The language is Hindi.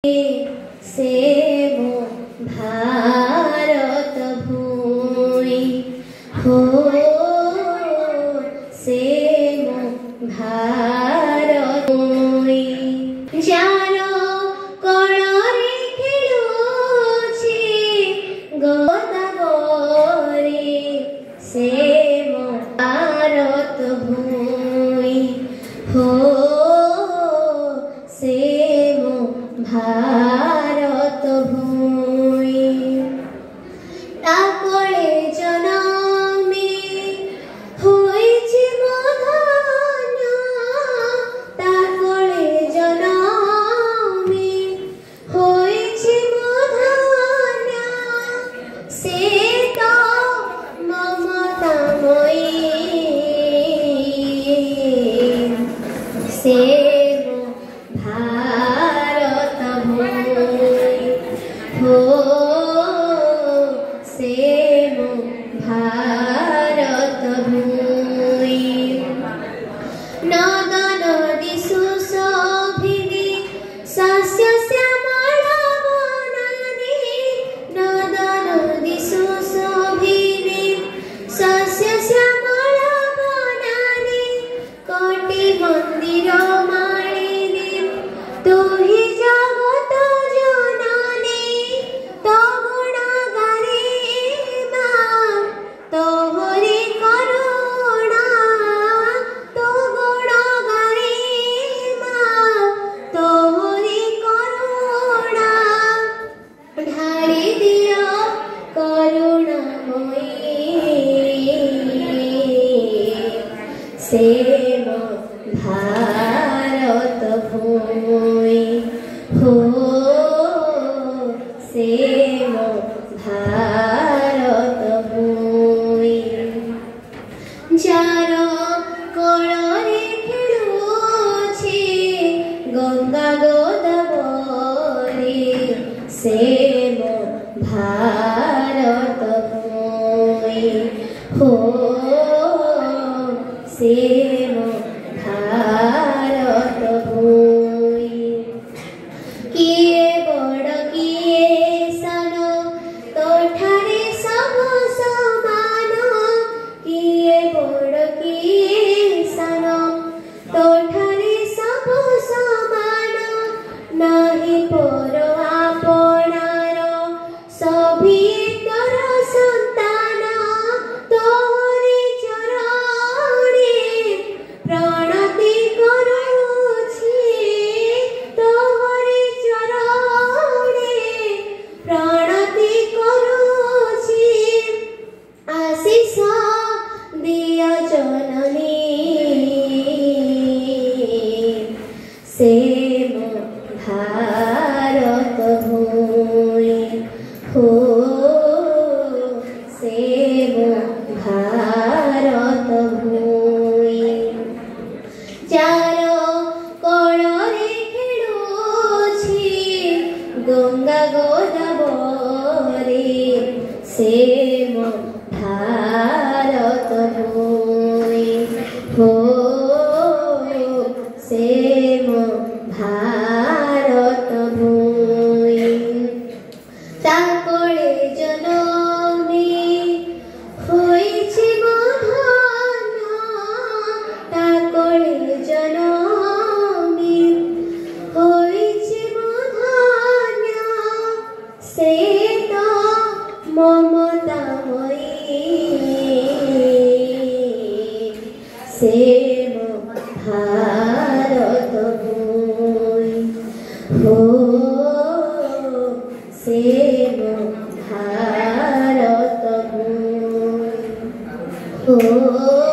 से मो भारत भूमि हो से मो भारत भूमि जानो कणरे खेलुछि गोदावरी से मो भारत भूमि हो से मो भारत भूमि ताकोळे जन्मी होइछि मधन ताकोळे जन्मी होइछि मधन से तो ममतामयी से मो भारत हो से मो भारत भूमि नद नदी सुशोभिनी शस्य श्यामल वनानि नद नदी सुशोभिनी शस्य श्यामल वनानि कोटि मंदिर मालिनी तू ही जगत जननी तो गुण गरिमा तोहरी करुणा तो गुण गरिमा तोहरी करुणा ढाळी दियो करुणामयी से मो भारत भूमि हो से मो भारत भूमि जार कोଳରେ खेलुछि गंगा गोदावरी से मो भारत भूमि हो से मो भारत भूमि किए बड़ किए सान तोठारे सब समान किए बड़ किए सान तोठारे सब समान नाही पर आपणार सभी तोर संतान तोहरी चरणे प्रणति करुछि तोहरी चरणे प्रणति करुछि आशीष दिया जननी से मो भारत भूमि हो से मो भारत भूमि जार कोଳରେ खेलुछि गंगा गोदावरी से मो भारत भूमि हो से मो भारत भूमि ताकोळे जनमी होइछि मधन ताकोळे जनमी होइछि मधन से तो ममतामयी से मो भारत भूमि हो से मो भारत भूमि हो।